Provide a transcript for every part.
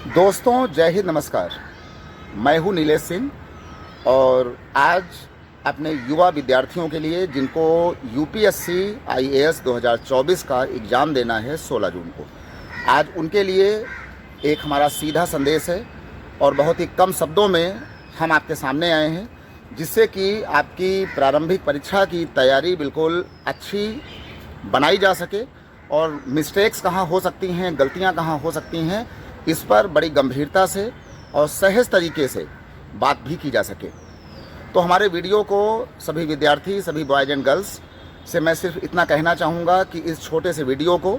दोस्तों जय हिंद, नमस्कार। मैं हूं नीलेश सिंह और आज अपने युवा विद्यार्थियों के लिए जिनको यूपीएससी आईएएस 2024 का एग्ज़ाम देना है 16 जून को, आज उनके लिए एक हमारा सीधा संदेश है और बहुत ही कम शब्दों में हम आपके सामने आए हैं, जिससे कि आपकी प्रारंभिक परीक्षा की तैयारी बिल्कुल अच्छी बनाई जा सके और मिस्टेक्स कहाँ हो सकती हैं, गलतियाँ कहाँ हो सकती हैं, इस पर बड़ी गंभीरता से और सहज तरीके से बात भी की जा सके। तो हमारे वीडियो को सभी विद्यार्थी, सभी बॉयज़ एंड गर्ल्स से मैं सिर्फ इतना कहना चाहूँगा कि इस छोटे से वीडियो को,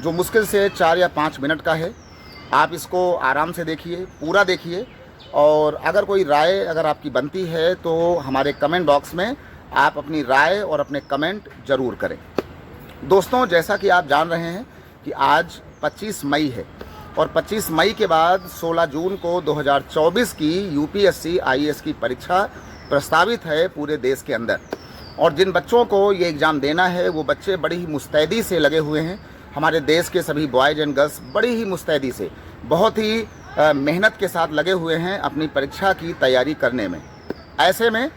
जो मुश्किल से 4 या 5 मिनट का है, आप इसको आराम से देखिए, पूरा देखिए और अगर कोई राय अगर आपकी बनती है तो हमारे कमेंट बॉक्स में आप अपनी राय और अपने कमेंट ज़रूर करें। दोस्तों, जैसा कि आप जान रहे हैं कि आज 25 मई है और 25 मई के बाद 16 जून को 2024 की यूपीएससी आईएएस की परीक्षा प्रस्तावित है पूरे देश के अंदर। और जिन बच्चों को ये एग्ज़ाम देना है वो बच्चे बड़ी ही मुस्तैदी से लगे हुए हैं। हमारे देश के सभी बॉयज़ एंड गर्ल्स बड़ी ही मुस्तैदी से, बहुत ही मेहनत के साथ लगे हुए हैं अपनी परीक्षा की तैयारी करने में। ऐसे में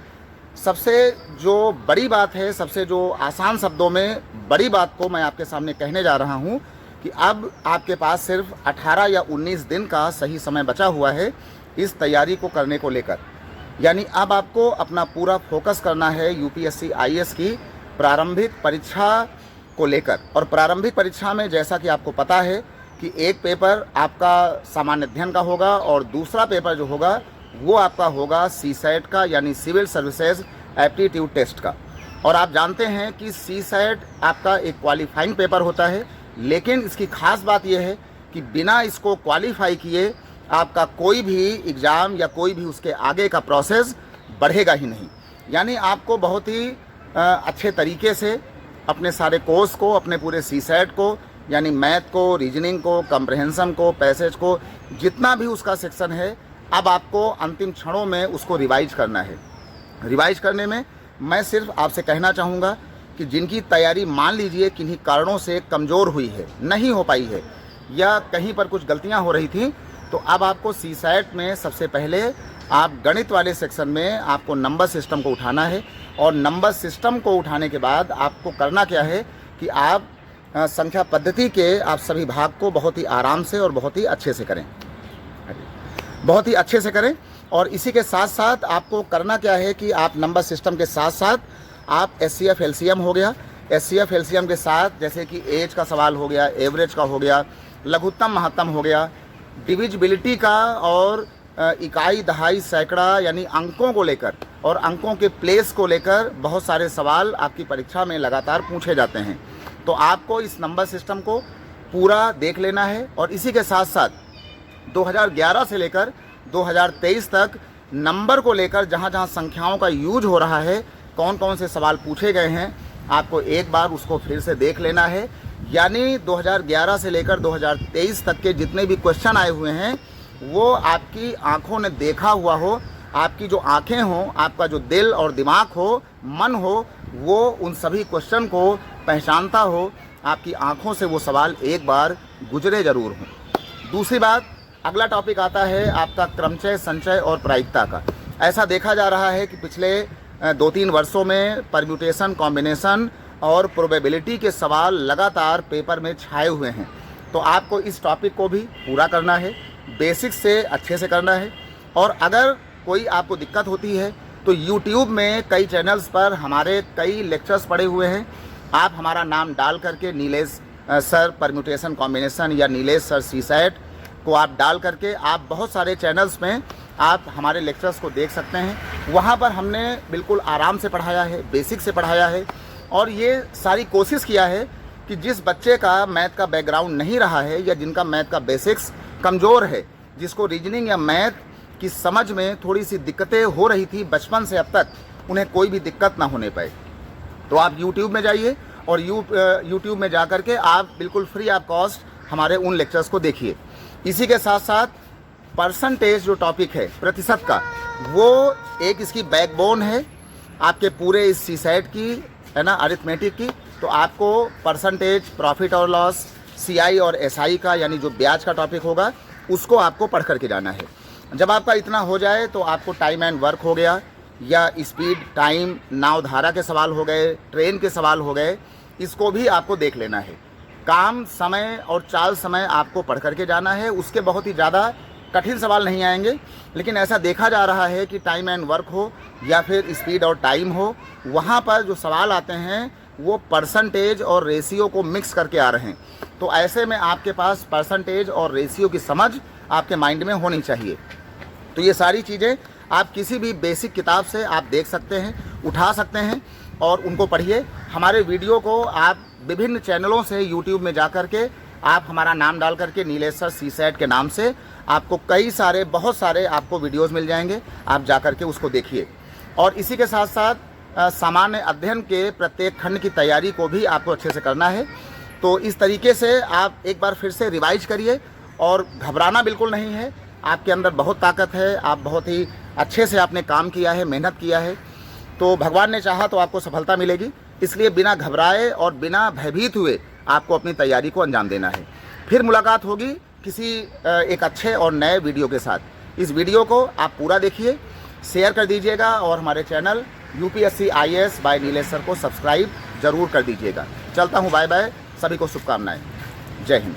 सबसे जो बड़ी बात है, सबसे जो आसान शब्दों में बड़ी बात को मैं आपके सामने कहने जा रहा हूँ कि अब आपके पास सिर्फ 18 या 19 दिन का सही समय बचा हुआ है इस तैयारी को करने को लेकर। यानी अब आपको अपना पूरा फोकस करना है यूपीएससी आईएएस की प्रारंभिक परीक्षा को लेकर। और प्रारंभिक परीक्षा में जैसा कि आपको पता है कि एक पेपर आपका सामान्य अध्ययन का होगा और दूसरा पेपर जो होगा वो आपका होगा सीसैट का, यानी सिविल सर्विसेज एप्टीट्यूड टेस्ट का। और आप जानते हैं कि सीसैट आपका एक क्वालिफाइंग पेपर होता है, लेकिन इसकी खास बात यह है कि बिना इसको क्वालिफाई किए आपका कोई भी एग्ज़ाम या कोई भी उसके आगे का प्रोसेस बढ़ेगा ही नहीं। यानी आपको बहुत ही अच्छे तरीके से अपने सारे कोर्स को, अपने पूरे सीसैट को, यानी मैथ को, रीजनिंग को, कम्प्रहेंशन को, पैसेज को, जितना भी उसका सेक्शन है, अब आपको अंतिम क्षणों में उसको रिवाइज करना है। रिवाइज करने में मैं सिर्फ आपसे कहना चाहूँगा कि जिनकी तैयारी मान लीजिए किन्हीं कारणों से कमज़ोर हुई है, नहीं हो पाई है या कहीं पर कुछ गलतियां हो रही थी, तो अब आपको सीसैट में सबसे पहले आप गणित वाले सेक्शन में आपको नंबर सिस्टम को उठाना है। और नंबर सिस्टम को उठाने के बाद आपको करना क्या है कि आप संख्या पद्धति के आप सभी भाग को बहुत ही आराम से और बहुत ही अच्छे से करें, बहुत ही अच्छे से करें। और इसी के साथ साथ आपको करना क्या है कि आप नंबर सिस्टम के साथ साथ आप एचसीएफ एलसीएम हो गया, एचसीएफ एलसीएम के साथ जैसे कि एज का सवाल हो गया, एवरेज का हो गया, लघुत्तम महत्तम हो गया, डिविजिबिलिटी का और इकाई, दहाई, सैकड़ा, यानी अंकों को लेकर और अंकों के प्लेस को लेकर बहुत सारे सवाल आपकी परीक्षा में लगातार पूछे जाते हैं। तो आपको इस नंबर सिस्टम को पूरा देख लेना है। और इसी के साथ साथ 2011 से लेकर 2023 तक नंबर को लेकर जहाँ जहाँ संख्याओं का यूज हो रहा है, कौन कौन से सवाल पूछे गए हैं, आपको एक बार उसको फिर से देख लेना है। यानी 2011 से लेकर 2023 तक के जितने भी क्वेश्चन आए हुए हैं वो आपकी आंखों ने देखा हुआ हो, आपकी जो आंखें हों, आपका जो दिल और दिमाग हो, मन हो, वो उन सभी क्वेश्चन को पहचानता हो, आपकी आंखों से वो सवाल एक बार गुजरे ज़रूर हों। दूसरी बात, अगला टॉपिक आता है आपका क्रमचय, संचय और प्रायिकता का। ऐसा देखा जा रहा है कि पिछले 2-3 वर्षों में परम्यूटेशन, कॉम्बिनेशन और प्रोबेबिलिटी के सवाल लगातार पेपर में छाए हुए हैं। तो आपको इस टॉपिक को भी पूरा करना है, बेसिक्स से अच्छे से करना है। और अगर कोई आपको दिक्कत होती है तो YouTube में कई चैनल्स पर हमारे कई लेक्चर्स पड़े हुए हैं। आप हमारा नाम डाल करके नीलेश सर परम्यूटेशन कॉम्बिनेशन या नीलेश सर सीसैट को आप डाल करके आप बहुत सारे चैनल्स में आप हमारे लेक्चर्स को देख सकते हैं। वहाँ पर हमने बिल्कुल आराम से पढ़ाया है, बेसिक से पढ़ाया है। और ये सारी कोशिश किया है कि जिस बच्चे का मैथ का बैकग्राउंड नहीं रहा है या जिनका मैथ का बेसिक्स कमज़ोर है, जिसको रीजनिंग या मैथ की समझ में थोड़ी सी दिक्कतें हो रही थी बचपन से अब तक, उन्हें कोई भी दिक्कत ना होने पाए, तो आप YouTube में जाइए और YouTube में जा कर के आप बिल्कुल फ्री ऑफ कॉस्ट हमारे उन लेक्चर्स को देखिए। इसी के साथ साथ परसेंटेज जो टॉपिक है, प्रतिशत का, वो एक इसकी बैकबोन है आपके पूरे इस सीसैट की, है ना, अरिथमेटिक की। तो आपको परसेंटेज, प्रॉफिट और लॉस, सीआई और एसआई का, यानी जो ब्याज का टॉपिक होगा, उसको आपको पढ़ करके जाना है। जब आपका इतना हो जाए तो आपको टाइम एंड वर्क हो गया, या स्पीड, टाइम, नावधारा के सवाल हो गए, ट्रेन के सवाल हो गए, इसको भी आपको देख लेना है। काम, समय और चाल समय आपको पढ़ करके जाना है। उसके बहुत ही ज़्यादा कठिन सवाल नहीं आएंगे, लेकिन ऐसा देखा जा रहा है कि टाइम एंड वर्क हो या फिर स्पीड और टाइम हो, वहाँ पर जो सवाल आते हैं वो परसेंटेज और रेशियो को मिक्स करके आ रहे हैं। तो ऐसे में आपके पास परसेंटेज और रेशियो की समझ आपके माइंड में होनी चाहिए। तो ये सारी चीज़ें आप किसी भी बेसिक किताब से आप देख सकते हैं, उठा सकते हैं और उनको पढ़िए। हमारे वीडियो को आप विभिन्न चैनलों से यूट्यूब में जा कर के आप हमारा नाम डाल करके नीलेश सर CSAT के नाम से आपको कई सारे, बहुत सारे आपको वीडियोस मिल जाएंगे। आप जा कर के उसको देखिए। और इसी के साथ साथ सामान्य अध्ययन के प्रत्येक खंड की तैयारी को भी आपको अच्छे से करना है। तो इस तरीके से आप एक बार फिर से रिवाइज करिए और घबराना बिल्कुल नहीं है। आपके अंदर बहुत ताकत है, आप बहुत ही अच्छे से आपने काम किया है, मेहनत किया है, तो भगवान ने चाहा तो आपको सफलता मिलेगी। इसलिए बिना घबराए और बिना भयभीत हुए आपको अपनी तैयारी को अंजाम देना है। फिर मुलाकात होगी किसी एक अच्छे और नए वीडियो के साथ। इस वीडियो को आप पूरा देखिए, शेयर कर दीजिएगा और हमारे channel UPSC IAS by Nilesh sir को सब्सक्राइब ज़रूर कर दीजिएगा। चलता हूँ, बाय बाय, सभी को शुभकामनाएं। जय हिंद।